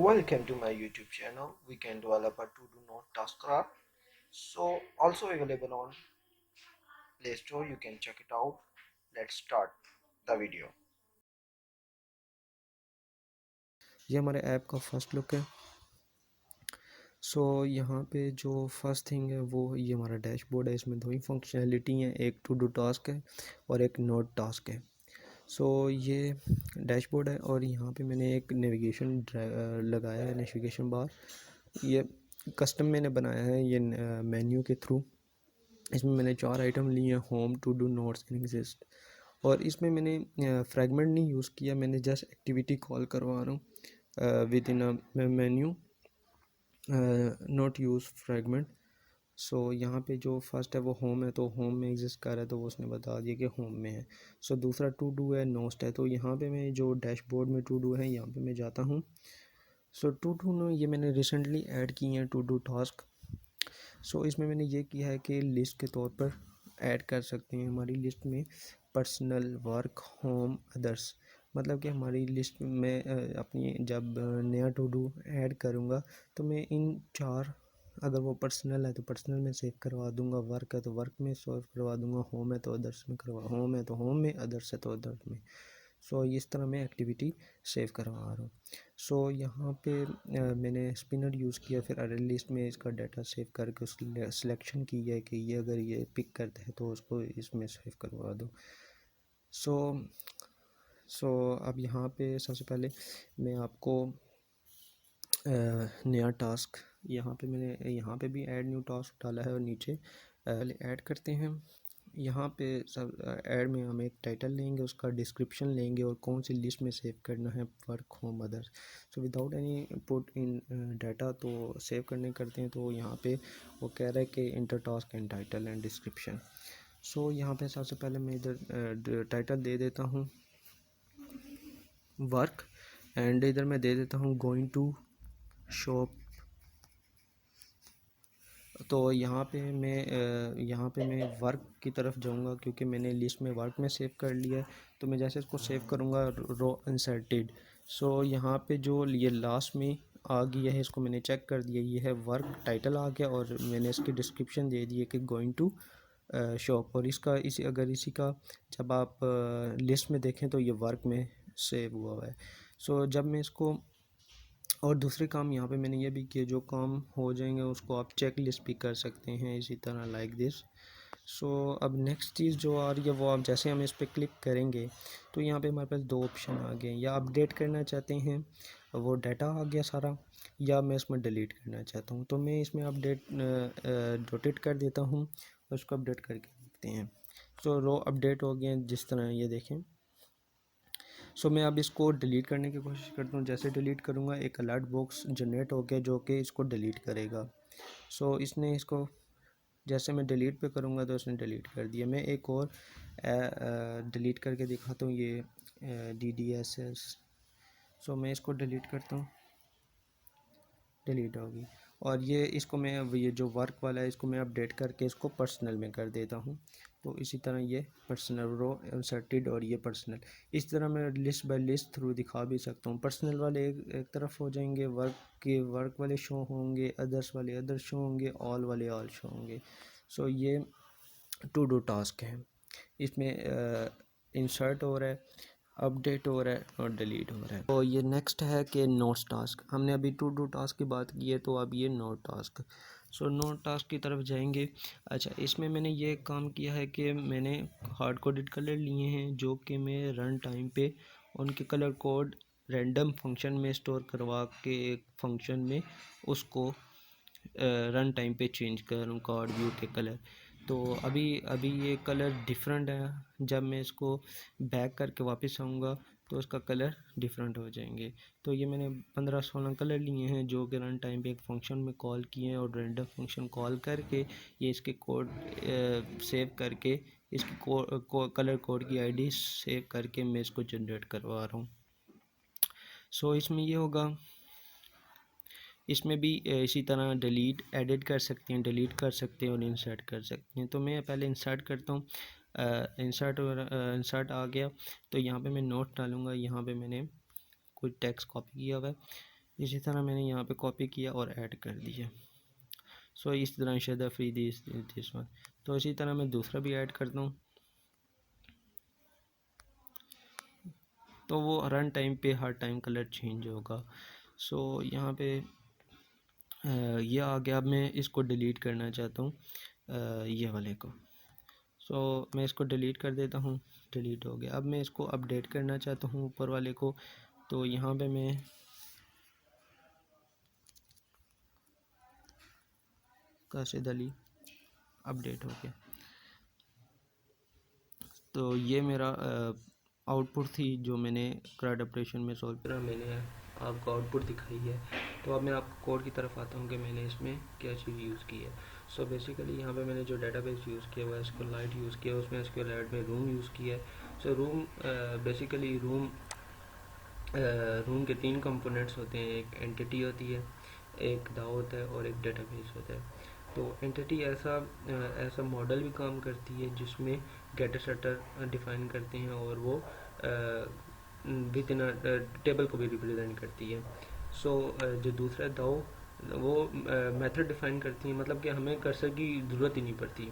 Welcome to my YouTube channel Weekend Developer to do Note Taskcraft. So also available on Play Store, you can check it out. Let's start the video. ये हमारे app का first look है। सो यहाँ पे जो first thing है वो ये हमारा डैशबोर्ड है। इसमें दो ही फंक्शनैलिटी हैं, एक टू डू टास्क है और एक नोट टास्क है। सो ये डैशबोर्ड है और यहाँ पे मैंने एक नेविगेशन लगाया है, नेविगेशन बार। ये कस्टम मैंने बनाया है ये मेन्यू के थ्रू। इसमें मैंने 4 आइटम लिए हैं, home, to do, notes and exist. और इसमें मैंने फ्रैगमेंट नहीं यूज़ किया, मैंने जस्ट एक्टिविटी कॉल करवा रहा हूँ within a menu, not use fragment. So यहाँ पे जो फर्स्ट है वो होम है, तो होम में एग्जिस्ट कर रहा है तो वो उसने बता दिया कि होम में है। सो दूसरा टू डू है, नोस्ट है। तो यहाँ पे मैं जो डैशबोर्ड में टू डू है यहाँ पे मैं जाता हूँ। सो टू डू नो ये मैंने रिसेंटली ऐड की हैं, टू डू टास्क। सो इसमें मैंने ये किया है कि लिस्ट के तौर पर ऐड कर सकते हैं हमारी लिस्ट में पर्सनल, वर्क, होम, अदर्स। मतलब कि हमारी लिस्ट में अपनी जब नया टू डू ऐड करूँगा तो मैं इन चार, अगर वो पर्सनल है तो पर्सनल में सेव करवा दूँगा, वर्क है तो वर्क में सेव करवा दूँगा, होम है तो अदर्स में होम है तो होम में, अदर्स है तो अदर्स में। सो इस तरह मैं एक्टिविटी सेव करवा रहा हूँ। सो यहाँ पे मैंने स्पिनर यूज़ किया, फिर अरे लिस्ट में इसका डाटा सेव करके उस सिलेक्शन की है कि ये अगर ये पिक करता है तो उसको इसमें सेव करवा दो। सो अब यहाँ पे सबसे पहले मैं आपको नया टास्क, यहाँ पे मैंने यहाँ पे भी ऐड न्यू टास्क डाला है और नीचे पहले ऐड करते हैं। यहाँ पे सब ऐड में हम एक टाइटल लेंगे, उसका डिस्क्रिप्शन लेंगे और कौन सी लिस्ट में सेव करना है, work, home, others. So without any put in data तो सेव करते हैं तो यहाँ पे वो कह रहा है कि enter task and title and description. So यहाँ पे सबसे पहले मैं इधर टाइटल दे देता हूँ वर्क, एंड इधर मैं दे देता हूँ गोइंग टू शॉप। तो यहाँ पे मैं वर्क की तरफ जाऊँगा क्योंकि मैंने लिस्ट में वर्क में सेव कर लिया है। तो मैं जैसे इसको सेव करूँगा रो इंसर्टेड। सो यहाँ पे जो ये लास्ट में आ गया है इसको मैंने चेक कर दिया, ये है वर्क, टाइटल आ गया और मैंने इसकी डिस्क्रिप्शन दे दी है कि गोइंग टू शॉप। और इसका इसी का जब आप लिस्ट में देखें तो ये वर्क में सेव हुआ है। सो जब मैं इसको, और दूसरे काम यहाँ पे मैंने ये भी किया, जो काम हो जाएंगे उसको आप चेक लिस्ट भी कर सकते हैं इसी तरह लाइक दिस। सो अब नेक्स्ट चीज़ जो आ रही है वो, आप जैसे हम इस पर क्लिक करेंगे तो यहाँ पे हमारे पास दो ऑप्शन आ गए, या अपडेट करना चाहते हैं वो डाटा आ गया सारा, या मैं इसमें डिलीट करना चाहता हूँ। तो मैं इसमें अपडेट रोटेट कर देता हूँ और उसको अपडेट करके देखते हैं। सो रो अपडेट हो गए जिस तरह ये देखें। सो मैं अब इसको डिलीट करने की कोशिश करता हूँ। जैसे डिलीट करूँगा एक अलर्ट बॉक्स जनरेट हो गया जो कि इसको डिलीट करेगा। सो इसने इसको, जैसे मैं डिलीट पे करूँगा तो इसने डिलीट कर दिया। मैं एक और डिलीट करके दिखाता हूँ, ये DDSS। सो मैं इसको डिलीट करता हूँ, डिलीट होगी। और ये इसको मैं, अब ये जो वर्क वाला है इसको मैं अपडेट करके इसको पर्सनल में कर देता हूँ। तो इसी तरह ये पर्सनल रो इंसर्टेड और ये पर्सनल, इस तरह मैं लिस्ट बाय लिस्ट थ्रू दिखा भी सकता हूँ। पर्सनल वाले एक तरफ हो जाएंगे, वर्क के वर्क वाले शो होंगे, अदर्स वाले अदर्स शो होंगे, ऑल वाले ऑल शो होंगे। सो ये टू डू टास्क है। इसमें इंसर्ट हो रहा है, अपडेट हो रहा है और डिलीट हो रहा है। तो ये नेक्स्ट है कि नोट्स टास्क। हमने अभी टू डू टास्क की बात की है तो अब ये नोट टास्क। सो नोट टास्क की तरफ जाएंगे। अच्छा, इसमें मैंने ये काम किया है कि मैंने हार्ड कोडेड कलर लिए हैं जो कि मैं रन टाइम पे उनके कलर कोड रैंडम फंक्शन में स्टोर करवा के एक फंक्शन में उसको रन टाइम पे चेंज करूँ कार्ड व्यू के कलर। तो अभी अभी ये कलर डिफरेंट है, जब मैं इसको बैक करके वापस आऊँगा तो उसका कलर डिफरेंट हो जाएंगे। तो ये मैंने 15-16 कलर लिए हैं जो कि रन टाइम पे एक फंक्शन में कॉल किए हैं और रैंडम फंक्शन कॉल करके ये इसके कोड सेव करके इसकी कलर कोड की आईडी सेव करके मैं इसको जनरेट करवा रहा हूँ। सो इसमें ये होगा, इसमें भी इसी तरह डिलीट एडिट कर सकते हैं, डिलीट कर सकते हैं और इंसर्ट कर सकते हैं। तो मैं पहले इंसर्ट करता हूँ। इंसर्ट आ गया तो यहाँ पे मैं नोट डालूँगा। यहाँ पे मैंने कुछ टेक्स्ट कॉपी किया हुआ है, इसी तरह मैंने यहाँ पे कॉपी किया और ऐड कर दिया। सो इस तरह शेड फ्री दिस वन। तो इसी तरह मैं दूसरा भी ऐड करता हूँ। तो वो रन टाइम पे हर टाइम कलर चेंज होगा। सो यहाँ पे ये आ गया। अब मैं इसको डिलीट करना चाहता हूँ ये वाले को। सो मैं इसको डिलीट कर देता हूँ। डिलीट हो गया। अब मैं इसको अपडेट करना चाहता हूँ ऊपर वाले को। तो यहाँ पे मैं काशिद अली अपडेट हो गया। तो ये मेरा आउटपुट थी जो मैंने CRUD ऑपरेशन में सॉल्व करा। मैंने आपको आउटपुट दिखाई है। तो अब मैं आपको कोड की तरफ आता हूँ कि मैंने इसमें क्या चीज़ यूज़ की है। सो बेसिकली यहाँ पे मैंने जो डेटाबेस यूज़ किया हुआ है SQLite यूज़ किया, उसमें SQLite में रूम यूज़ किया है। सो रूम बेसिकली रूम के 3 कंपोनेंट्स होते हैं। एक एंटिटी होती है, एक दाव होता है और एक डेटाबेस होता है। तो एंटिटी ऐसा मॉडल भी काम करती है जिसमें गेटर सेटर डिफाइन करते हैं और वो विद इन टेबल को भी रिप्रेजेंट करती है। सो जो दूसरा दाव वो मेथड डिफाइन करती है, मतलब कि हमें कर्सर की ज़रूरत ही नहीं पड़ती।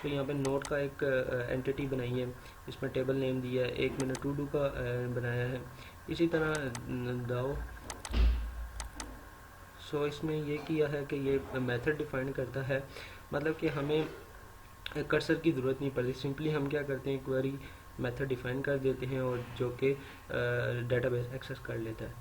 तो यहाँ पे नोट का एक एंटिटी बनाई है, इसमें टेबल नेम दिया है, एक मैंने टू डू का बनाया है। इसी तरह दाव सो इसमें ये किया है कि ये मेथड डिफाइन करता है, मतलब कि हमें कर्सर की ज़रूरत नहीं पड़ती। सिंपली हम क्या करते हैं, क्वेरी मेथड डिफाइन कर देते हैं और जो कि डेटाबेस एक्सेस कर लेता है।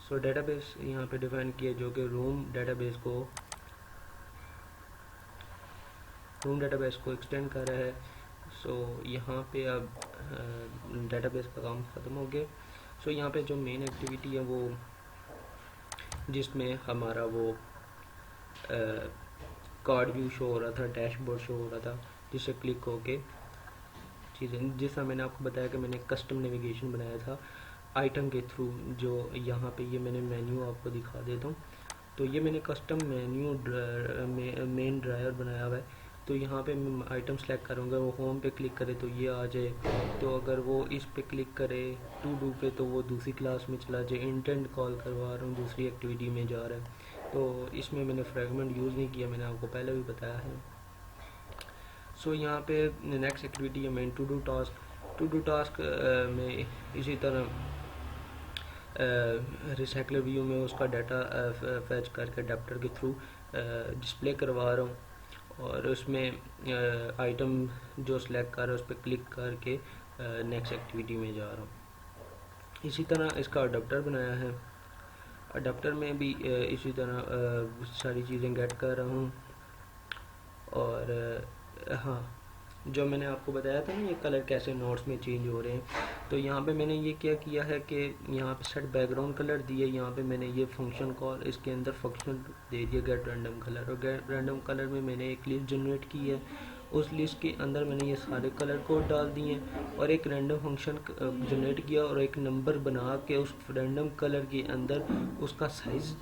सो डेटाबेस यहाँ पे डिफाइन किया जो कि रूम डेटाबेस को एक्सटेंड कर रहा है। सो यहाँ पे अब डेटाबेस का काम ख़त्म हो गया। सो यहाँ पे जो मेन एक्टिविटी है वो जिसमें हमारा वो कार्ड व्यू शो हो रहा था, डैशबोर्ड शो हो रहा था, जिससे क्लिक होके चीज़ें, जिस तरह मैंने आपको बताया कि मैंने कस्टम नेविगेशन बनाया था आइटम के थ्रू। जो यहाँ पे ये मैंने मेन्यू आपको दिखा देता हूँ। तो ये मैंने कस्टम मेन्यू मेन ड्रायर बनाया हुआ है। तो यहाँ पे मैं आइटम सेलेक्ट करूँगा, वो होम पे क्लिक करे तो ये आ जाए। तो अगर वो इस पे क्लिक करे टू डू पे तो वो दूसरी क्लास में चला जाए। इंटेंट कॉल करवा रहा हूँ, दूसरी एक्टिविटी में जा रहा है। तो इसमें मैंने फ्रेगमेंट यूज़ नहीं किया, मैंने आपको पहले भी बताया है। सो यहाँ पे नेक्स्ट एक्टिविटी है मेन टू डू टास्क में इसी तरह रिसाइकलर व्यू में उसका डाटा फैच करके अडेप्टर के थ्रू डिस्प्ले करवा रहा हूँ और उसमें आइटम जो सिलेक्ट कर रहा है उस पर क्लिक करके नेक्स्ट एक्टिविटी में जा रहा हूँ। इसी तरह इसका अडेप्टर बनाया है। अडेप्टर में भी इसी तरह सारी चीज़ें गेट कर रहा हूँ। और हाँ, जो मैंने आपको बताया था ना ये कलर कैसे नोट्स में चेंज हो रहे हैं, तो यहाँ पे मैंने ये क्या किया है कि यहाँ पे सेट बैकग्राउंड कलर दिए। यहाँ पे मैंने ये फंक्शन कॉल, इसके अंदर फंक्शन दे दिया गेट रैंडम कलर, और गेट रैंडम कलर में मैंने एक लिस्ट जनरेट की है। उस लिस्ट के अंदर मैंने ये सारे कलर कोड डाल दिए और एक रैंडम फंक्शन जनरेट किया और एक नंबर बना के उस रैंडम कलर के अंदर उसका साइज़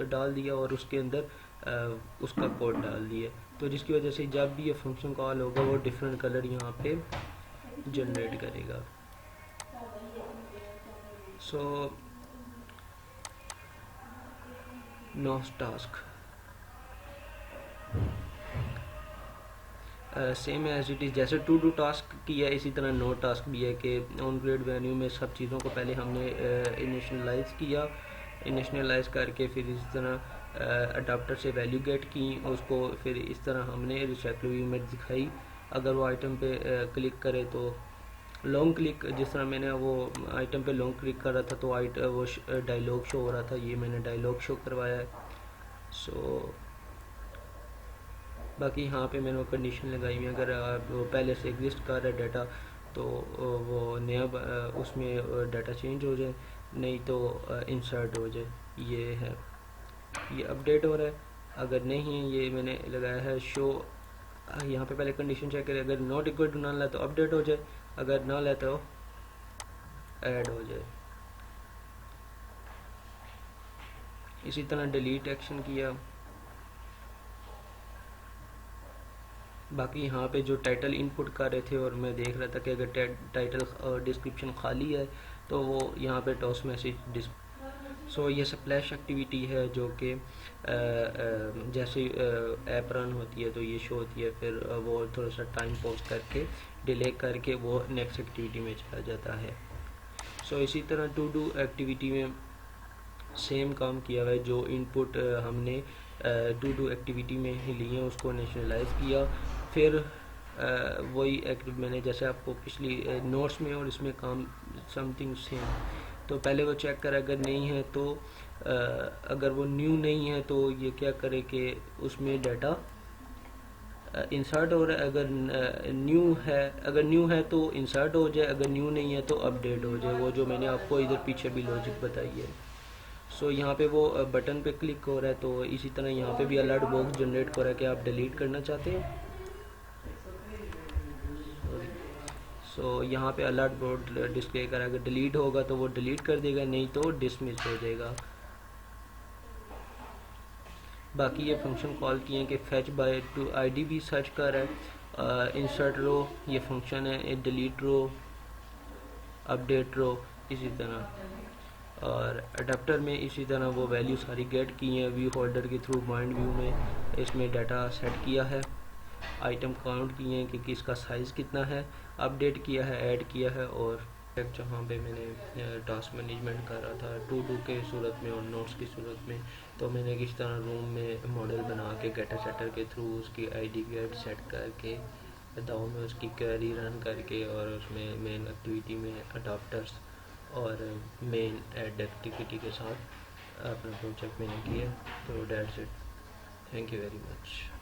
डाल दिया और उसके अंदर उसका कोड डाल दिया। तो जिसकी वजह से जब भी ये फंक्शन कॉल होगा वो डिफरेंट कलर यहाँ पे जनरेट करेगा। So note task same as it is, जैसे टू डू टास्क किया इसी तरह नो टास्क भी है कि ऑन ग्रेड वेन्यू में सब चीज़ों को पहले हमने इनिशनलाइज करके फिर इस तरह अडाप्टर से वैल्यू गेट की, उसको फिर इस तरह हमने रिसाइकल व्यू में दिखाई। अगर वो आइटम पे क्लिक करे तो लॉन्ग क्लिक, जिस तरह मैंने वो आइटम पे लॉन्ग क्लिक कर रहा था तो वो डायलॉग शो हो रहा था, ये मैंने डायलॉग शो करवाया है। सो बाकी यहाँ पे मैंने वो कंडीशन लगाई हुई है, अगर वो पहले से एग्जिस्ट कर रहा है डाटा तो वो नया उसमें डाटा चेंज हो जाए, नहीं तो इंसर्ट हो जाए। ये है, ये अपडेट हो रहा है। अगर नहीं ये मैंने लगाया है शो, यहाँ पे पहले कंडीशन चेक करें, अगर नॉट इक्वल टू नन ला तो अपडेट हो जाए, अगर ना ला तो ऐड हो जाए। इसी तरह डिलीट एक्शन किया। बाकी यहाँ पे जो टाइटल इनपुट कर रहे थे और मैं देख रहा था कि अगर टाइटल डिस्क्रिप्शन खाली है तो वो यहाँ पे टॉस मैसेज सो ये स्प्लैश एक्टिविटी है जो कि जैसे ऐप रन होती है तो ये शो होती है, फिर वो थोड़ा सा टाइम पॉज करके डिले करके वो नेक्स्ट एक्टिविटी में चला जाता है। सो इसी तरह टू डू एक्टिविटी में सेम काम किया हुआ है। जो इनपुट हमने टू डू एक्टिविटी में ही लिए उसको नेशनलाइज किया, फिर वही मैंने जैसे आपको पिछली नोट्स में और इसमें काम समथिंग सेम। तो पहले वो चेक करे, अगर नहीं है तो अगर वो न्यू नहीं है तो ये क्या करे कि उसमें डाटा इंसर्ट हो रहा है, अगर न्यू है तो इंसर्ट हो जाए, अगर न्यू नहीं है तो अपडेट हो जाए, वो जो मैंने आपको इधर पीछे भी लॉजिक बताई है। सो यहाँ पे वो बटन पे क्लिक हो रहा है, तो इसी तरह यहाँ पे भी अलर्ट बॉक्स जनरेट हो रहा है कि आप डिलीट करना चाहते हैं। सो यहाँ पे अलर्ट बोर्ड डिस्प्ले करा, अगर डिलीट होगा तो वो डिलीट कर देगा, नहीं तो डिसमिस हो जाएगा। बाकी ये फंक्शन कॉल किए हैं कि फैच बाय टू आईडी भी सर्च कर रहा है, इंसर्ट रो ये फंक्शन है, डिलीट रो, अपडेट रो इसी तरह, और अडेप्टर में इसी तरह वो वैल्यू सारी गेट की हैं। व्यू होल्डर के थ्रू माइंड व्यू में इसमें डाटा सेट किया है, आइटम काउंट किए हैं कि किसका साइज़ कितना है, अपडेट किया है, ऐड किया है। और जहाँ पे मैंने टास्क मैनेजमेंट कर रहा था टू डू के सूरत में और नोट्स की सूरत में, तो मैंने किस तरह रूम में मॉडल बना के गेटर सेटर के थ्रू उसकी आईडी गेट सेट करके दाओ में उसकी क्वेरी रन करके और उसमें मेन एक्टिविटी में अडाप्टर्स और मेन एड एक्टिविटी के साथ अपना प्रोजेक्ट मैंने किया। तो that's it, thank you very much.